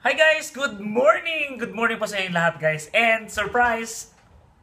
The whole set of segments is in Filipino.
Hi guys! Good morning! Good morning po sa inyo lahat guys. And surprise!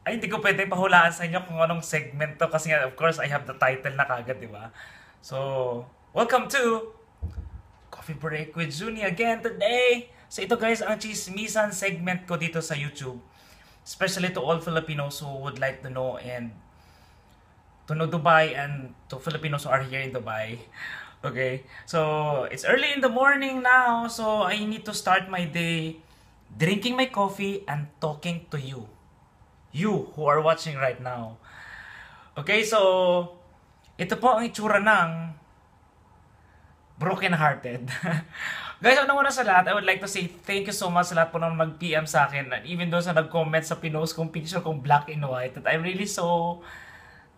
Ay, hindi ko pwede pahulaan sa inyo kung anong segment to kasi nga, of course, I have the title na kagad, di ba? So, welcome to Coffee Break with Juni again today! So ito guys, ang chismisan segment ko dito sa YouTube. Especially to all Filipinos who would like to know and to know Dubai and to Filipinos who are here in Dubai. Okay, so it's early in the morning now, so I need to start my day drinking my coffee and talking to you. You who are watching right now. Okay, so ito po ang itsura ng broken hearted. Guys, una sa lahat, I would like to say thank you so much sa lahat po na mag-PM sa akin. And even though sa nag-comment sa pinost kong picture kong black and white, that I'm really so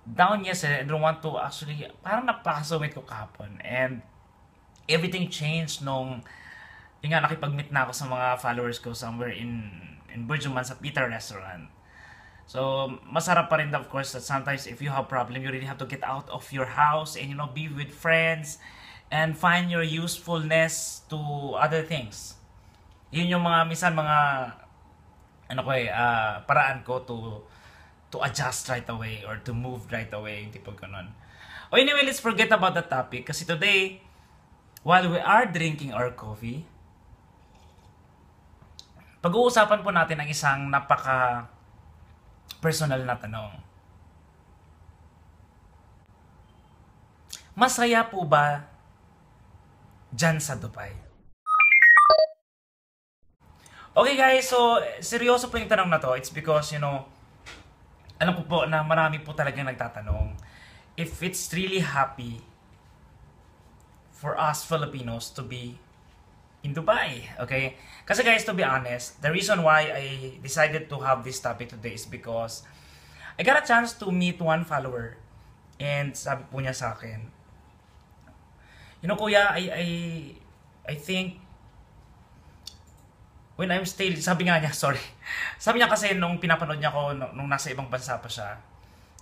down yesterday. I don't want to actually, parang napakasumit ko kahapon. And everything changed nung, yung nga, nakipag-meet na ako sa mga followers ko somewhere in Burjuman sa Pita Restaurant. So, masarap pa rin of course that sometimes if you have problem, you really have to get out of your house and, you know, be with friends and find your usefulness to other things. Yun yung mga, minsan mga, paraan ko to adjust right away or to move right away, yung tipong ganun. O anyway, let's forget about the topic kasi today, while we are drinking our coffee, pag-uusapan po natin ang isang napaka-personal na tanong. Masaya po ba dyan sa Dubai? Okay guys, so seryoso po yung tanong na to. It's because, you know, alam ko po na marami po talagang nagtatanong if it's really happy for us Filipinos to be in Dubai, okay? Kasi guys, to be honest, the reason why I decided to have this topic today is because I got a chance to meet one follower and sabi po niya sa akin, you know kuya, I think when I'm still, sabi nga niya, sorry. Sabi niya kasi nung pinapanood niya ko nung nasa ibang bansa pa siya,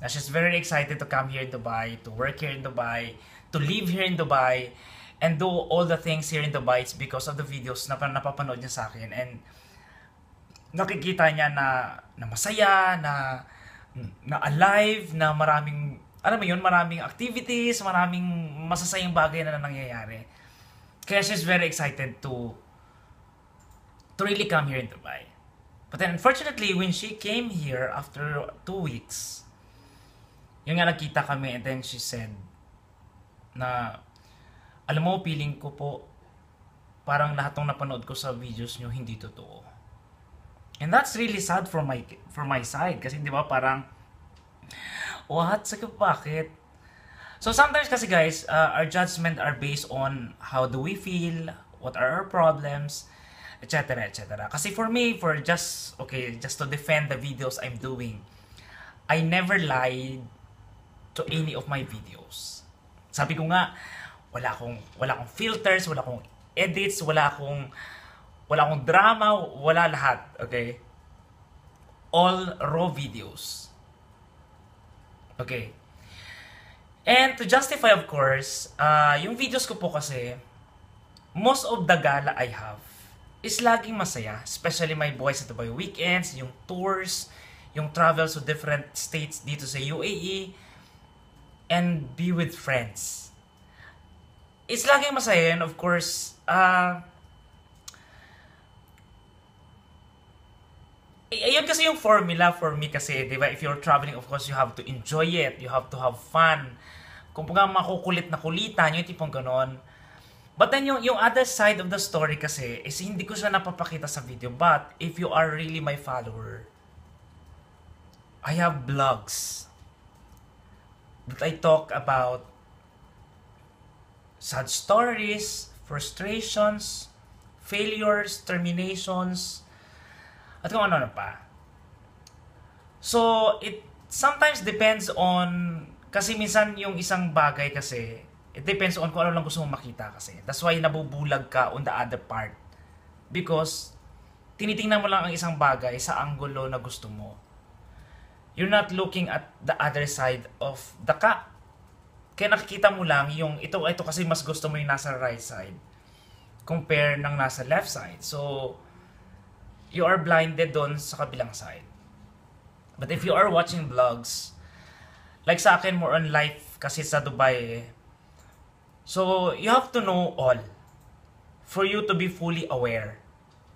na she's very excited to come here in Dubai, to work here in Dubai, to live here in Dubai, and do all the things here in Dubai. It's because of the videos na napapanood niya sa akin. And nakikita niya na masaya, na alive, na maraming, alam mo yun, maraming activities, maraming masasayang bagay na nangyayari. Kaya she's very excited to really come here in Dubai. But then unfortunately, when she came here after 2 weeks, yung nga nagkita kami and then she said na, alam mo, feeling ko po parang lahat ng napanood ko sa videos nyo hindi totoo. And that's really sad for my side kasi di ba parang what? Saka bakit? So sometimes kasi guys, our judgment are based on how do we feel, what are our problems, etc. etc. Kasi for me, just to defend the videos I'm doing, I never lied to any of my videos. Sabi ko nga, wala akong filters, wala akong edits, wala akong drama, wala lahat, okay? All raw videos. Okay. And to justify, of course, yung videos ko po kasi, most of the gala I have is laging masaya. Especially my Boys at Dubai weekends, yung tours, yung travels to different states dito sa UAE, and be with friends. It's laging masaya, and of course, ayun kasi yung formula for me kasi, di ba? If you're traveling, of course, you have to enjoy it. You have to have fun. Kung makukulit na kulitan, yung tipong ganon. But then yung other side of the story kasi is hindi ko siya napapakita sa video. But if you are really my follower, I have vlogs that I talk about sad stories, frustrations, failures, terminations, at kung ano pa. So, it sometimes depends on, kasi minsan yung isang bagay kasi, it depends on kung ano lang gusto mong makita kasi. That's why nabubulag ka on the other part. Because, tinitingnan mo lang ang isang bagay sa anggulo na gusto mo. You're not looking at the other side of the cup. Kaya nakikita mo lang yung ito kasi mas gusto mo yung nasa right side. compare ng nasa left side. So, you are blinded doon sa kabilang side. But if you are watching vlogs, like sa akin, more on life kasi sa Dubai eh. So, you have to know all for you to be fully aware.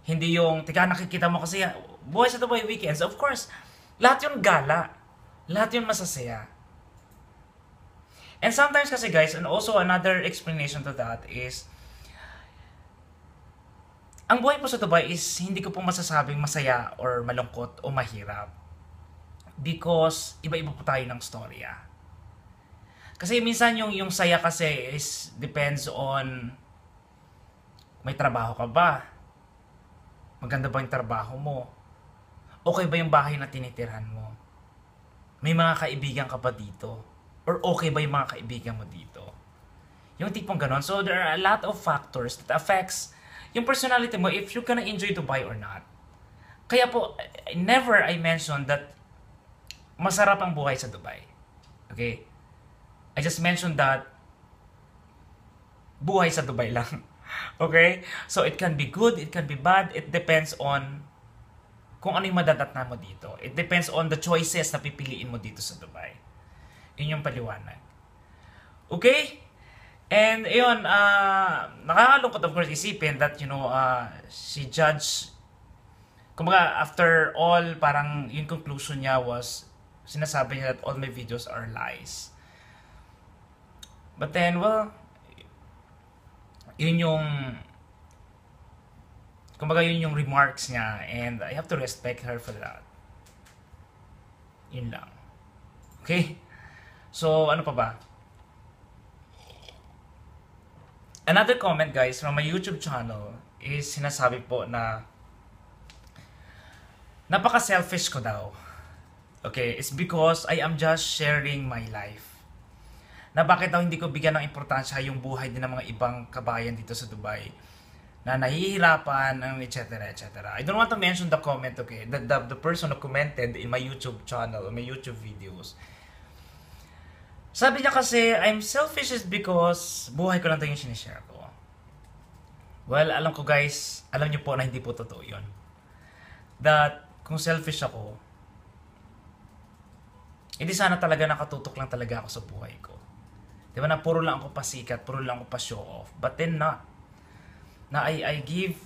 Hindi yung, tika, nakikita mo kasi, buhay sa Dubai weekends. Of course, lahat yun gala. Lahat yun masasaya. And sometimes kasi guys, and also another explanation to that is, ang buhay po sa Dubai is hindi ko po masasabing masaya or malungkot o mahirap. Because iba-iba po tayo ng storya. Kasi minsan yung saya kasi is depends on may trabaho ka ba? Maganda ba yung trabaho mo? Okay ba yung bahay na tinitirhan mo? May mga kaibigan ka ba dito? Or okay ba yung mga kaibigan mo dito? Yung tipong ganon. So there are a lot of factors that affects yung personality mo if you're gonna enjoy Dubai or not. Kaya po, never I mentioned that masarap ang buhay sa Dubai. Okay? I just mentioned that buhay sa Dubai lang. Okay? So it can be good, it can be bad, it depends on kung ano yung madadatnan mo dito. It depends on the choices na pipiliin mo dito sa Dubai. Yun yung paliwanag. Okay? And ayun, nakakalungkot of course isipin that, you know, si Judge, kumbaga after all, parang yung conclusion niya was, sinasabi niya that all my videos are lies. But then, well, yun yung, kumbaga yun yung remarks niya, and I have to respect her for that. Yun lang. Okay? So, ano pa ba? Another comment guys from my YouTube channel is sinasabi po na napaka-selfish ko daw. Okay, it's because I am just sharing my life. Na bakit daw hindi ko bigyan ng importansya yung buhay din ng mga ibang kabayan dito sa Dubai na nahihirapan, etc. etc. I don't want to mention the comment, okay? The person who commented in my YouTube channel or my YouTube videos. Sabi niya kasi, I'm selfish is because buhay ko lang ito yung sinishare ko. Well, alam ko guys, alam niyo po na hindi po totoo yun. That kung selfish ako, hindi sana talaga nakatutok lang talaga ako sa buhay ko. Di ba na puro lang ako pasikat, puro lang ako pa-show off. But then not. Na I give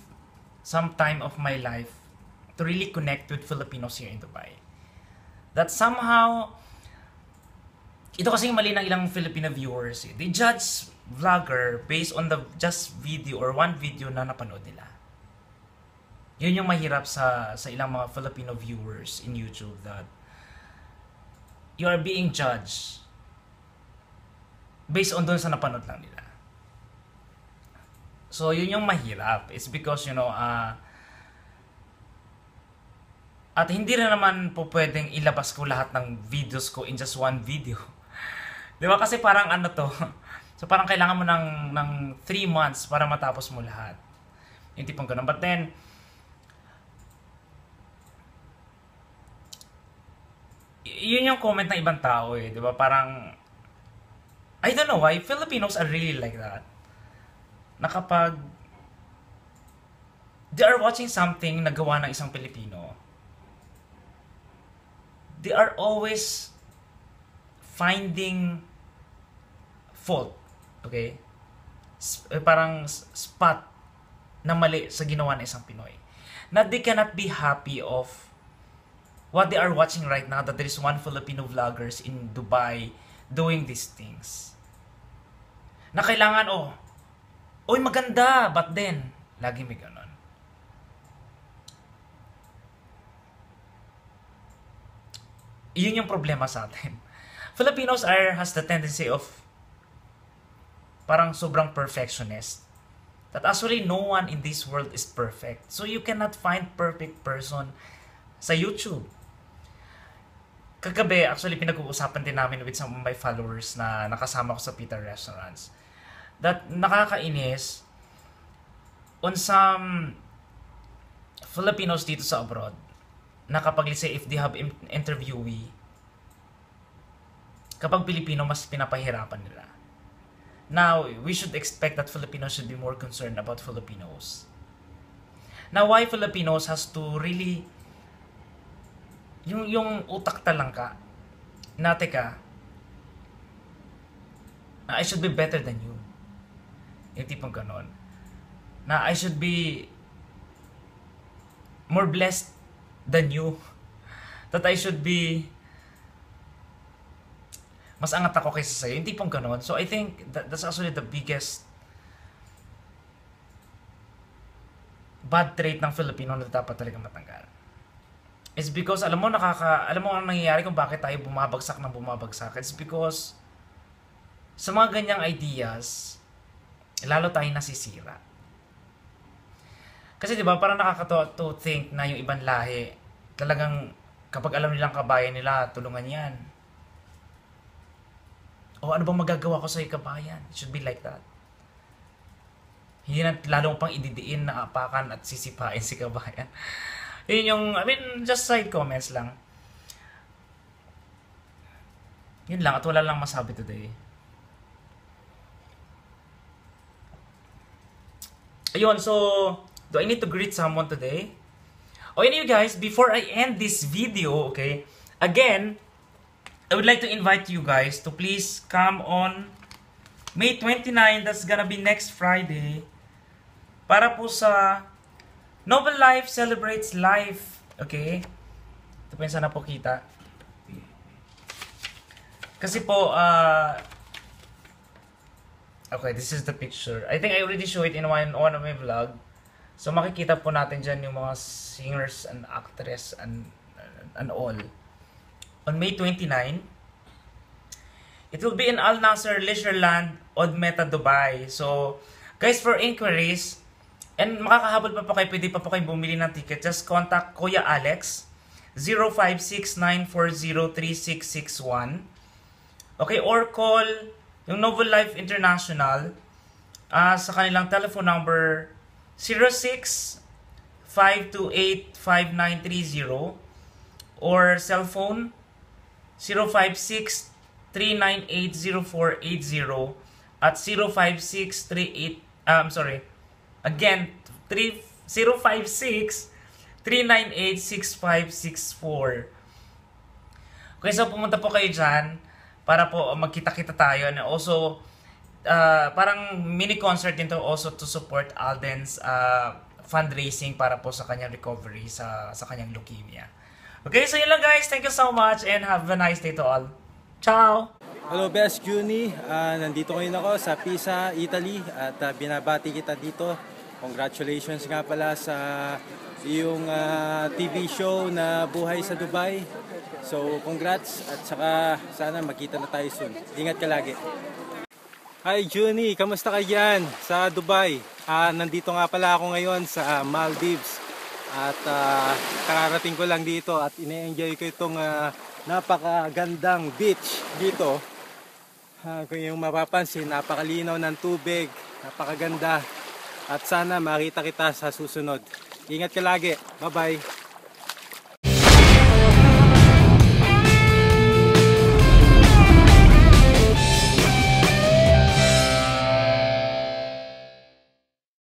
some time of my life to really connect with Filipinos here in Dubai. That somehow, ito kasi yung mali ng ilang Filipino viewers. They judge vlogger based on the just video or one video na napanood nila. Yun yung mahirap sa ilang mga Filipino viewers in YouTube, that you are being judged based on dun sa napanood lang nila. So, yun yung mahirap. It's because, you know, at hindi rin naman po pwedeng ilabas ko lahat ng videos ko in just one video. Di ba? Kasi parang ano to. So, parang kailangan mo ng 3 months para matapos mo lahat. Yung tipong ganun. But then, yun yung comment ng ibang tao eh, di ba? Parang, I don't know why, Filipinos are really like that. Na kapag they are watching something na gawa ng isang Pilipino, they are always finding fault, okay? Parang spot na mali sa ginawa ng isang Pinoy. Na they cannot be happy of what they are watching right now, that there is one Filipino vloggers in Dubai doing these things. Na kailangan, oy maganda, but then, lagi may ganon. Yun yung problema sa atin. Filipinos has the tendency of parang sobrang perfectionist. That actually no one in this world is perfect. So you cannot find perfect person sa YouTube. Kagabi, actually, pinag-uusapan din namin with some of my followers na nakasama ko sa Peter Restaurants. That nakakainis on some Filipinos dito sa abroad na kapag, let's say, if they have interviewee, kapag Pilipino, mas pinapahirapan nila. Now, we should expect that Filipinos should be more concerned about Filipinos. Now, why Filipinos has to really yung utak talang ka na teka, na I should be better than you. Yung tipong ganon. Na I should be more blessed than you. That I should be mas angat ako kaysa sa'yo. Yung tipong ganon. So I think that's actually the biggest bad trait ng Filipino na dapat talaga matanggal. It's because alam mo ang nangyayari kung bakit tayo bumabagsak ng bumabagsak. It's because sa mga ganyang ideas, lalo tayo nasisira. Kasi 'di ba, parang nakakatawa to think na yung ibang lahi, talagang kapag alam nilang kabayan nila, tulungan 'yan. O ano bang magagawa ko sa kabayan? It should be like that. Hindi na lalong pang ididiin na apakan at sisipain si kabayan. Yun yung, I mean, just side comments lang. Yun lang, at wala lang masabi today. Ayun, so, do I need to greet someone today? Oh, anyway guys, before I end this video, okay, again, I would like to invite you guys to please come on May 29, that's gonna be next Friday, para po sa Noble Life Celebrates Life. Okay? Ito po yung sana po kita. Kasi po, okay, this is the picture. I think I already show it in one of my vlog. So makikita po natin dyan yung mga singers and actress and all. On May 29, it will be in Al Nasser Leisureland, Odmeta, Dubai. So, guys, for inquiries, and makakahabol pa po kayo, pwede pa po kayo bumili ng ticket, just contact Kuya Alex, 0569403661. Okay, or call yung Noble Life International sa kanilang telephone number 06-528-5930 or cellphone 056-398-0480 at 056-38 again 056-398-6564. Okay, so pumunta po kayo dyan para po magkita-kita tayo, and also parang mini concert din to also to support Alden's fundraising para po sa kanyang recovery sa kanyang leukemia. Okay, so yun lang guys. Thank you so much and have a nice day to all. Ciao! Hello, Best Juni. Nandito ngayon ako sa Pisa, Italy at binabati kita dito. Congratulations nga pala sa iyong TV show na Buhay sa Dubai. So, congrats at saka sana magkita na tayo soon. Ingat ka lagi. Hi Juni, kamusta ka dyan sa Dubai? Nandito nga pala ako ngayon sa Maldives. At kararating ko lang dito at ine-enjoy ko itong napakagandang beach dito. Kung yung mapapansin, napakalinaw ng tubig, napakaganda. At sana makita kita sa susunod. Ingat ka lagi. Bye-bye.